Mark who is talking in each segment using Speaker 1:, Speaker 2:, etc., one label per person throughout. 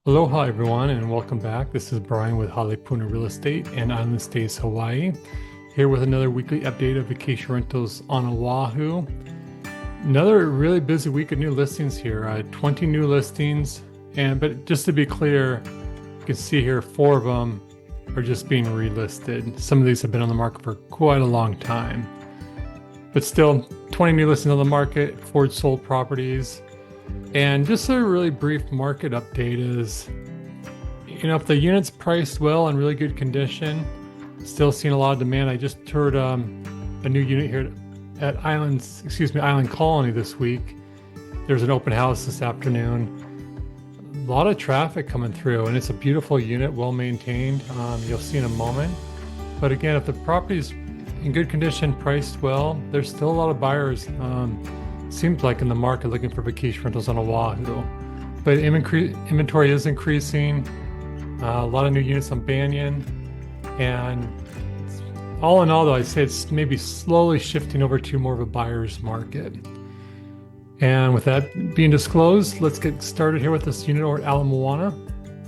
Speaker 1: Aloha everyone and welcome back. This is Bryan with Halepuna Real Estate and Island Stays Hawaii. Here with another weekly update of vacation rentals on Oahu. Another really busy week of new listings here. 20 new listings, but just to be clear, you can see here 4 of them are just being relisted. Some of these have been on the market for quite a long time. But still, 20 new listings on the market, 4 sold properties. And just a really brief market update is, if the unit's priced well in really good condition, still seeing a lot of demand. I just toured a new unit here at Island Colony this week. There's an open house this afternoon. A lot of traffic coming through, and it's a beautiful unit, well maintained. You'll see in a moment. But again, if the property's in good condition, priced well, there's still a lot of buyers. Seems like in the market looking for vacation rentals on Oahu. But inventory is increasing, a lot of new units on Banyan, and all in all though, I'd say it's maybe slowly shifting over to more of a buyer's market. And with that being disclosed, let's get started here with this unit over at Moana.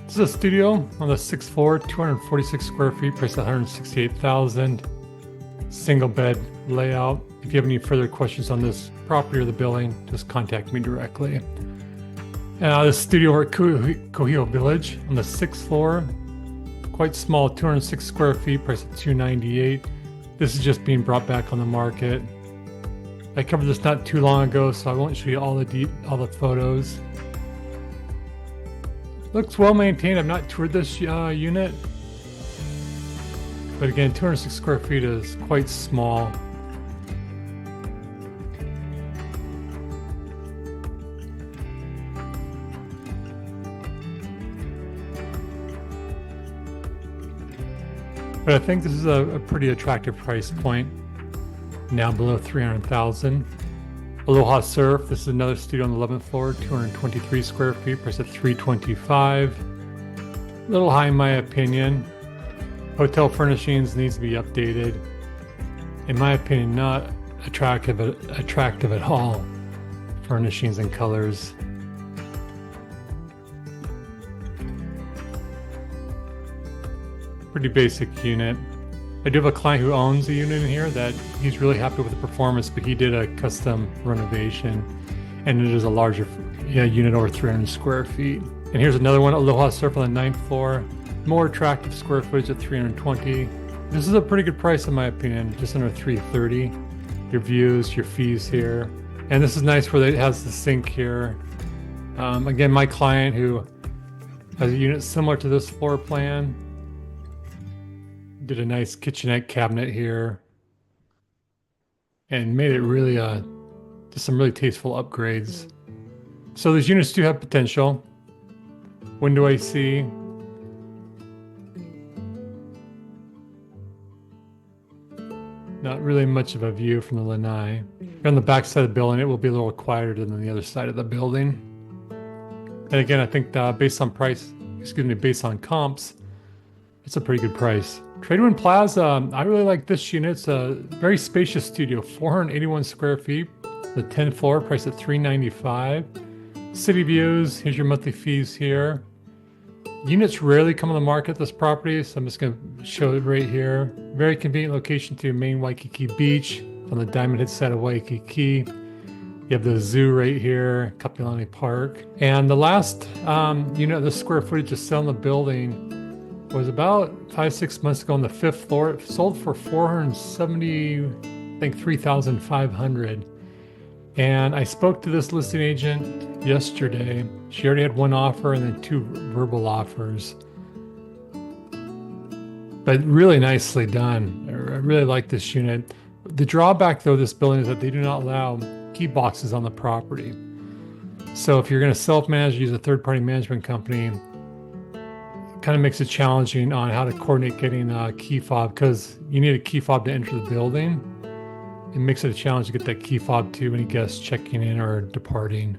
Speaker 1: This is a studio on the 6th floor, 246 square feet, priced at $168,000. Single bed layout. If you have any further questions on this property or the building, just contact me directly. This studio over at Kuhio Village on the 6th floor, quite small, 206 square feet, priced at $298,000. This is just being brought back on the market. I covered this not too long ago, so I won't show you all the photos. Looks well maintained. I've not toured this unit, but again, 206 square feet is quite small. But I think this is a pretty attractive price point, now below $300,000. Aloha Surf, this is another studio on the 11th floor, 223 square feet, priced at $325,000. A little high in my opinion. Hotel furnishings needs to be updated. In my opinion, not attractive at all. Furnishings and colors. Pretty basic unit. I do have a client who owns a unit in here that he's really happy with the performance, but he did a custom renovation, and it is a larger unit, over 300 square feet. And here's another one, Aloha Surf on the 9th floor. More attractive square footage at $320,000. This is a pretty good price in my opinion, just under $330,000. Your views, your fees here. And this is nice where it has the sink here. Again, my client who has a unit similar to this floor plan did a nice kitchenette cabinet here and made it really just some really tasteful upgrades. So these units do have potential. Window AC. Not really much of a view from the lanai. On the back side of the building, it will be a little quieter than the other side of the building. And again, I think based on comps, it's a pretty good price. Tradewind Plaza, I really like this unit. It's a very spacious studio, 481 square feet, the 10th floor, priced at $395,000. City views, here's your monthly fees here. Units rarely come on the market at this property, so I'm just going to show it right here. Very convenient location to main Waikiki Beach on the Diamond Head side of Waikiki. You have the zoo right here, Kapilani Park. And the last unit of the square footage to sell in the building was about 5-6 months ago on the 5th floor. It sold for $3,500. And I spoke to this listing agent yesterday. She already had 1 offer and then 2 verbal offers. But really nicely done. I really like this unit. The drawback though of this building is that they do not allow key boxes on the property. So if you're going to self-manage, use a third-party management company, it kind of makes it challenging on how to coordinate getting a key fob, because you need a key fob to enter the building. It makes it a challenge to get that key fob to any guests checking in or departing.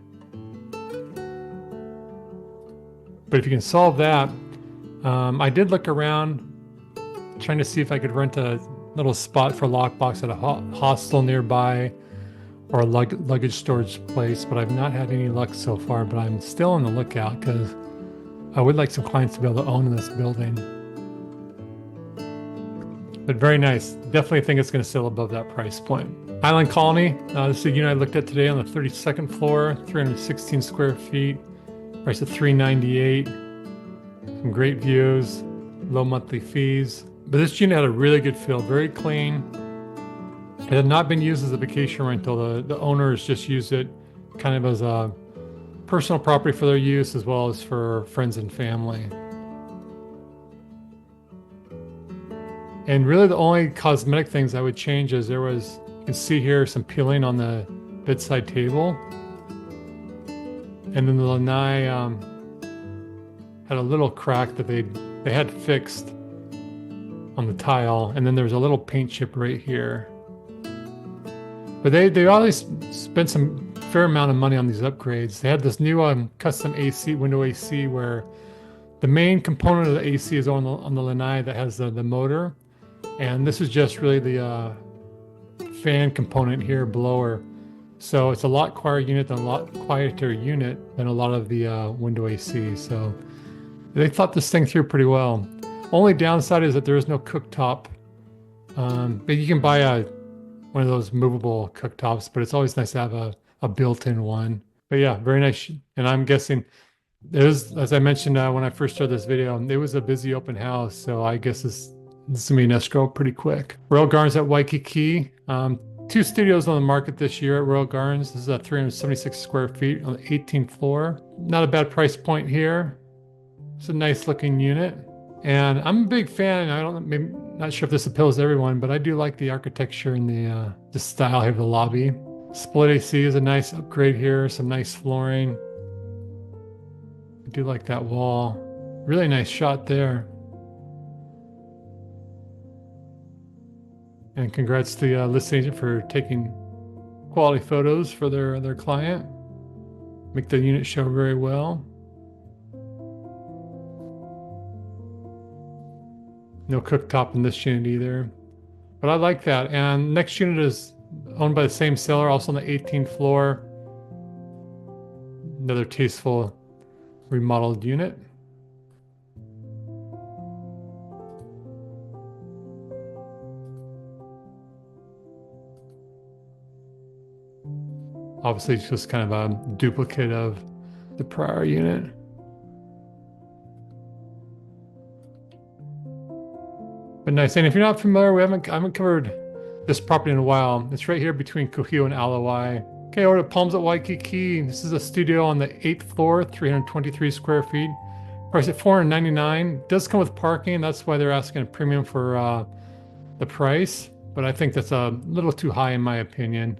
Speaker 1: But if you can solve that, I did look around trying to see if I could rent a little spot for a lockbox at a hostel nearby or a luggage storage place, but I've not had any luck so far. But I'm still on the lookout because I would like some clients to be able to own this building. But very nice. Definitely think it's going to sell above that price point. Island Colony. This is a unit I looked at today on the 32nd floor, 316 square feet, price of $398. Some great views, low monthly fees. But this unit had a really good feel, very clean. It had not been used as a vacation rental. The owners just used it kind of as a personal property for their use as well as for friends and family. And really the only cosmetic things I would change is there was, you can see here, some peeling on the bedside table. And then the lanai had a little crack that they had fixed on the tile. And then there was a little paint chip right here. But they always spent some fair amount of money on these upgrades. They had this new custom AC, window AC, where the main component of the AC is on the lanai that has the motor. And this is just really the fan component here, blower. So it's a lot quieter unit than a lot of the window AC. So they thought this thing through pretty well. Only downside is that there is no cooktop. But you can buy one of those movable cooktops, but it's always nice to have a built-in one. But yeah, very nice. And I'm guessing as I mentioned when I first started this video, it was a busy open house. So I guess this is gonna be an escrow pretty quick. Royal Gardens at Waikiki. 2 studios on the market this year at Royal Gardens. This is at 376 square feet on the 18th floor. Not a bad price point here. It's a nice looking unit. And I'm a big fan. Not sure if this appeals to everyone, but I do like the architecture and the style here of the lobby. Split AC is a nice upgrade here. Some nice flooring. I do like that wall. Really nice shot there. And congrats to the listing agent for taking quality photos for their client. Make the unit show very well. No cooktop in this unit either. But I like that. And next unit is owned by the same seller, also on the 18th floor. Another tasteful remodeled unit. Obviously, it's just kind of a duplicate of the prior unit. But nice. And if you're not familiar, I haven't covered this property in a while. It's right here between Kuhio and Aloha. Okay, over to Palms at Waikiki. This is a studio on the 8th floor, 323 square feet. Price at $499. It does come with parking. That's why they're asking a premium for the price. But I think that's a little too high in my opinion.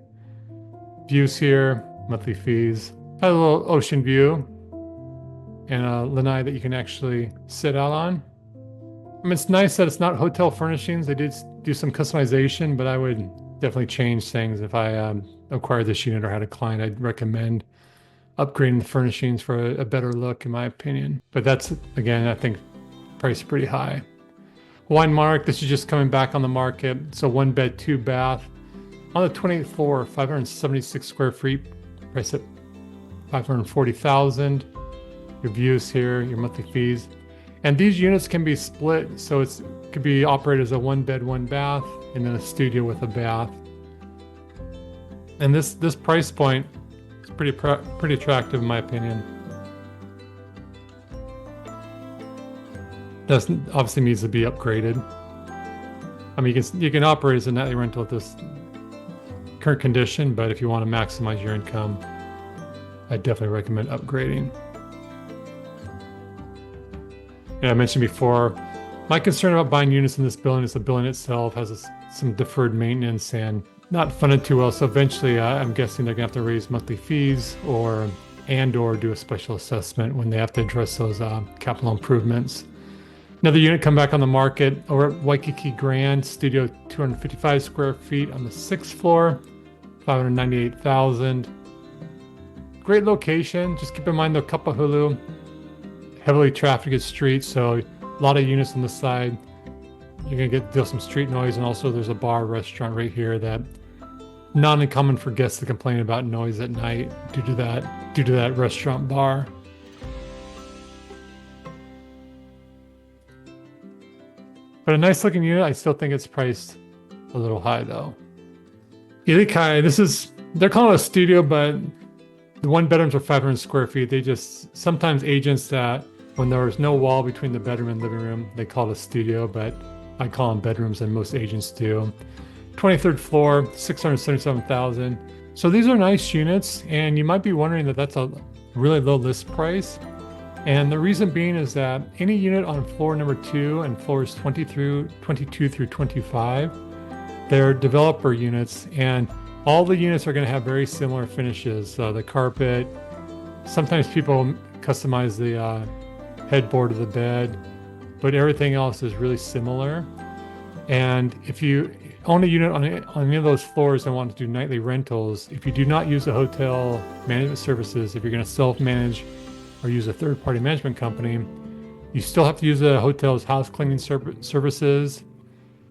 Speaker 1: Views here, monthly fees. Has a little ocean view and a lanai that you can actually sit out on. I mean, it's nice that it's not hotel furnishings. They did do some customization, but I would definitely change things. If I acquired this unit or had a client, I'd recommend upgrading the furnishings for a better look, in my opinion. But that's, again, I think price pretty high. Hawaiian Monarch, this is just coming back on the market. So 1 bed, 2 bath. On the 28th floor, 576 square feet, price at $540,000. Your views here, your monthly fees. And these units can be split, so it could be operated as a 1 bed, 1 bath, and then a studio with a bath. And this price point is pretty attractive in my opinion. Doesn't obviously needs to be upgraded. I mean, you can operate as a nightly rental at this current condition, but if you want to maximize your income, I definitely recommend upgrading. Yeah, I mentioned before, my concern about buying units in this building is the building itself has some deferred maintenance and not funded too well. So eventually, I'm guessing they're gonna have to raise monthly fees or do a special assessment when they have to address those capital improvements. Another unit come back on the market over at Waikiki Grand, studio 255 square feet on the 6th floor, $598,000. Great location. Just keep in mind the Kapahulu, heavily trafficked street, so a lot of units on the side. You're gonna deal some street noise, and also there's a bar restaurant right here that not uncommon for guests to complain about noise at night due to that restaurant bar. But a nice looking unit. I still think it's priced a little high though. Ilikai, they're calling it a studio, but the one bedrooms are 500 square feet. They just, sometimes agents that when there's no wall between the bedroom and living room, they call it a studio, but I call them bedrooms and most agents do. 23rd floor, 677,000. So these are nice units, and you might be wondering that that's a really low list price. And the reason being is that any unit on floor number 2 and floors 22 through 25, they're developer units, and all the units are going to have very similar finishes. The carpet, sometimes people customize the headboard of the bed, but everything else is really similar. And if you own a unit on any of those floors and want to do nightly rentals, if you do not use the hotel management services, if you're going to self-manage or use a third-party management company, you still have to use the hotel's house cleaning services.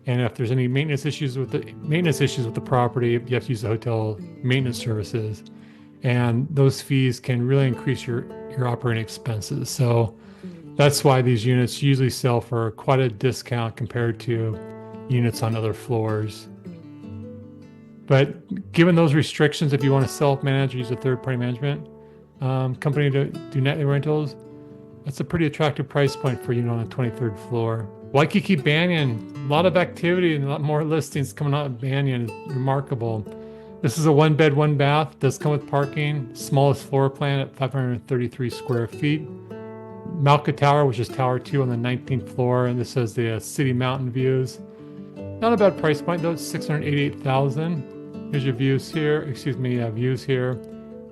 Speaker 1: And if there's any maintenance issues with the property, you have to use the hotel maintenance services. And those fees can really increase your operating expenses. So that's why these units usually sell for quite a discount compared to units on other floors. But given those restrictions, if you want to self-manage or use a third-party management company to do nightly rentals, that's a pretty attractive price point for a unit on the 23rd floor. Waikiki Banyan, a lot of activity and a lot more listings coming out of Banyan. It's remarkable. This is a 1 bed, 1 bath, does come with parking, smallest floor plan at 533 square feet. Malka Tower, which is Tower 2 on the 19th floor, and this has the city mountain views. Not a bad price point though, it's 688,000. Here's your views here, views here,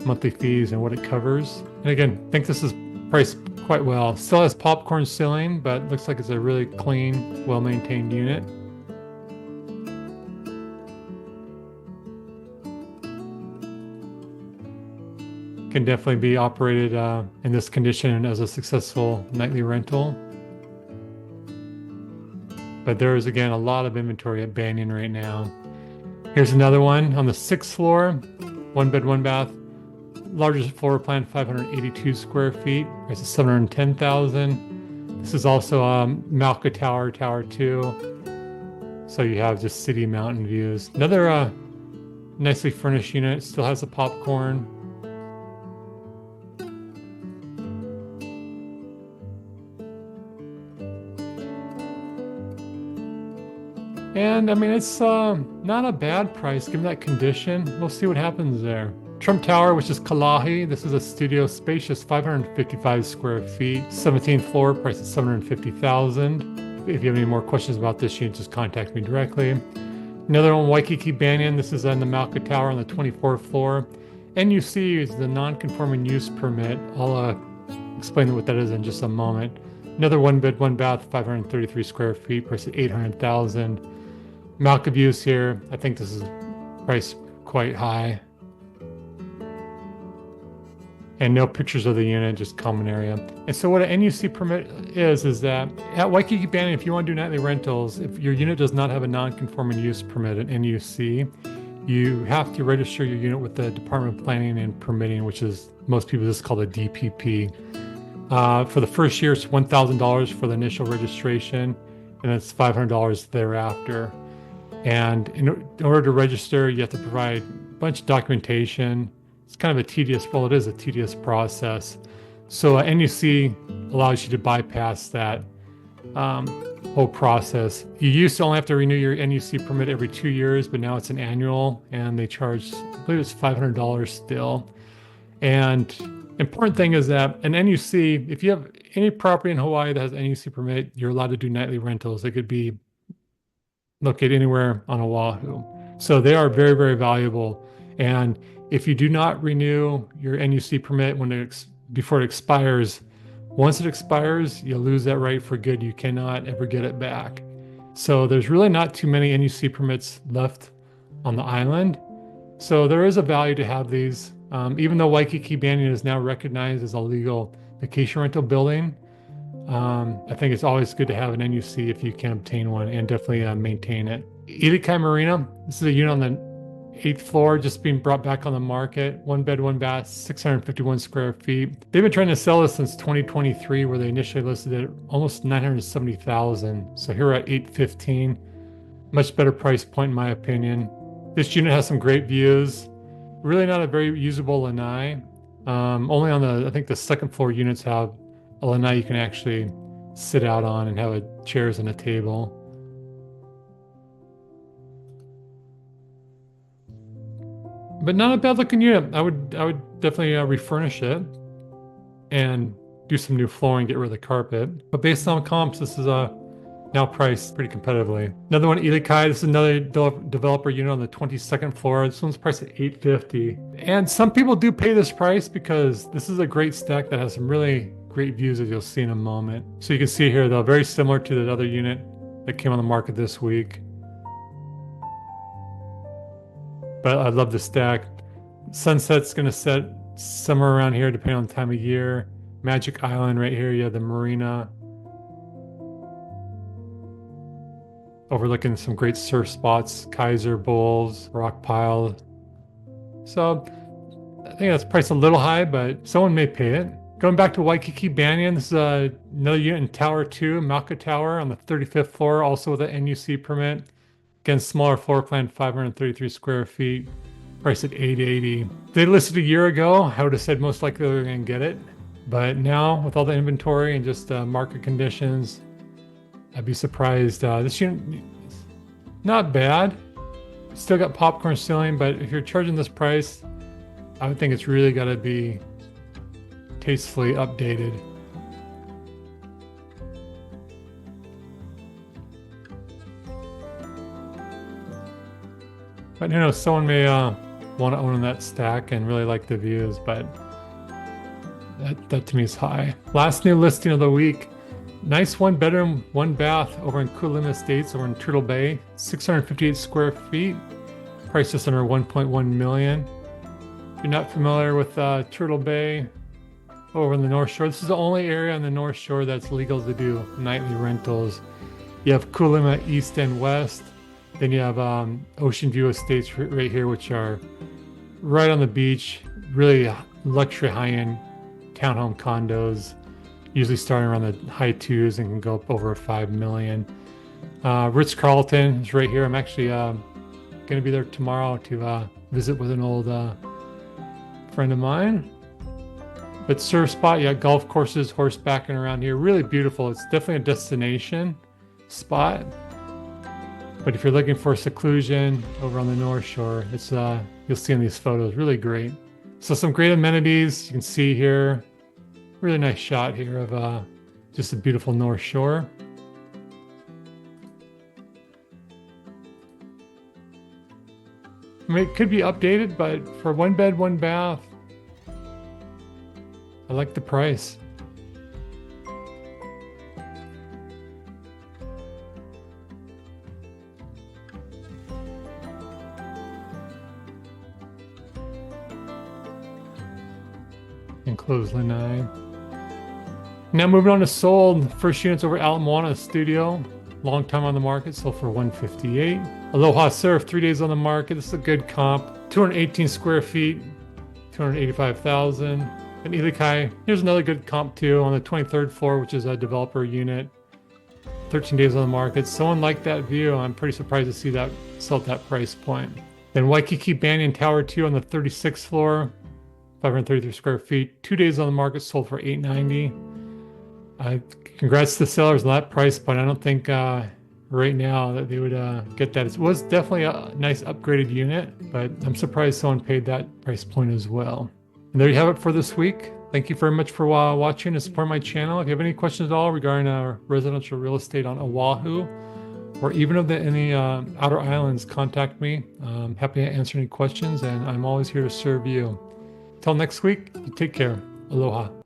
Speaker 1: monthly fees and what it covers. And again, I think this is priced quite well. Still has popcorn ceiling, but looks like it's a really clean, well-maintained unit. Can definitely be operated in this condition as a successful nightly rental. But there is, again, a lot of inventory at Banyan right now. Here's another one on the 6th floor, 1 bed, 1 bath. Largest floor plan, 582 square feet. Price is 710,000. This is also Malka Tower, Tower 2. So you have just city mountain views. Another nicely furnished unit. Still has the popcorn. And I mean, it's not a bad price given that condition. We'll see what happens there. Trump Tower, which is Kalahi. This is a studio, spacious, 555 square feet, 17th floor, price is 750,000. If you have any more questions about this, you can just contact me directly. Another one, Waikiki Banyan. This is on the Malka Tower on the 24th floor. NUC is the non-conforming use permit. I'll explain what that is in just a moment. Another 1 bed, 1 bath, 533 square feet, price at 800,000. Malka views here. I think this is priced quite high. And no pictures of the unit, just common area. And so what an NUC permit is that at Waikiki Banyan, if you want to do nightly rentals, if your unit does not have a non-conforming use permit, an NUC, you have to register your unit with the Department of Planning and Permitting, which is, most people just call it DPP. For the first year, it's $1,000 for the initial registration, and it's $500 thereafter. And in order to register, you have to provide a bunch of documentation. It's kind of a tedious, well, it is a tedious process. So NUC allows you to bypass that whole process. You used to only have to renew your NUC permit every 2 years, but now it's an annual, and they charge, I believe it's $500 still. And important thing is that an NUC, if you have any property in Hawaii that has an NUC permit, you're allowed to do nightly rentals. They could be located anywhere on Oahu. So they are very, very valuable. And if you do not renew your NUC permit before it expires, once it expires, you'll lose that right for good. You cannot ever get it back. So there's really not too many NUC permits left on the island. So there is a value to have these. Even though Waikiki Banyan is now recognized as a legal vacation rental building, I think it's always good to have an NUC if you can obtain one, and definitely maintain it. Ilikai Marina, this is a unit on the 8th floor just being brought back on the market. 1 bed, 1 bath, 651 square feet. They've been trying to sell this since 2023, where they initially listed it at almost 970,000. So here we're at 815. Much better price point in my opinion. This unit has some great views. Really not a very usable lanai. Only on I think the 2nd floor units have a lanai you can actually sit out on and have chairs and a table. But not a bad looking unit. I would definitely refurnish it and do some new flooring, get rid of the carpet. But based on comps, this is now priced pretty competitively. Another one, Ilikai. This is another developer unit on the 22nd floor. This one's priced at $850. And some people do pay this price because this is a great stack that has some really great views, as you'll see in a moment. So you can see here, though, very similar to that other unit that came on the market this week. But I love the stack. Sunset's going to set somewhere around here, depending on the time of year. Magic Island right here. You have the marina. Overlooking some great surf spots. Kaiser Bowls, Rock Pile. So I think that's priced a little high, but someone may pay it. Going back to Waikiki Banyan, this is another unit in Tower 2, Mauka Tower on the 35th floor, also with an NUC permit. Again, smaller floor plan, 533 square feet, priced at $880. They listed a year ago. I would have said most likely they're going to get it. But now, with all the inventory and just market conditions, I'd be surprised. This unit, not bad. Still got popcorn ceiling, but if you're charging this price, I would think it's really got to be tastefully updated. But you know, someone may want to own that stack and really like the views, but that to me is high. Last new listing of the week. Nice 1 bedroom, 1 bath over in Kuilima Estates over in Turtle Bay. 658 square feet. Price just under 1.1 million. If you're not familiar with Turtle Bay over in the North Shore, this is the only area on the North Shore that's legal to do nightly rentals. You have Kuilima East and West. Then you have Ocean View Estates right here, which are right on the beach. Really luxury high-end townhome condos, usually starting around the high 2s and can go up over 5 million. Ritz-Carlton is right here. I'm actually going to be there tomorrow to visit with an old friend of mine. But surf spot, you got golf courses, horsebacking around here. Really beautiful. It's definitely a destination spot. But if you're looking for seclusion over on the North Shore, it's you'll see in these photos, really great. So some great amenities you can see here. Really nice shot here of just a beautiful North Shore. I mean, it could be updated, but for 1 bed, 1 bath, I like the price. Enclosed lanai. Now moving on to sold. First units over at Moana Studio. Long time on the market, sold for $158. Aloha Surf, 3 days on the market. This is a good comp. 218 square feet, $285,000. And Ilikai, here's another good comp too on the 23rd floor, which is a developer unit. 13 days on the market. Someone liked that view. I'm pretty surprised to see that sell at that price point. Then Waikiki Banyan Tower 2 on the 36th floor. 533 square feet, 2 days on the market, sold for $890. Congrats to the sellers on that price, but I don't think right now that they would get that. It was definitely a nice upgraded unit, but I'm surprised someone paid that price point as well. And there you have it for this week. Thank you very much for watching and supporting my channel. If you have any questions at all regarding residential real estate on Oahu, or even of any outer islands, contact me. I'm happy to answer any questions, and I'm always here to serve you. Till next week, you take care. Aloha.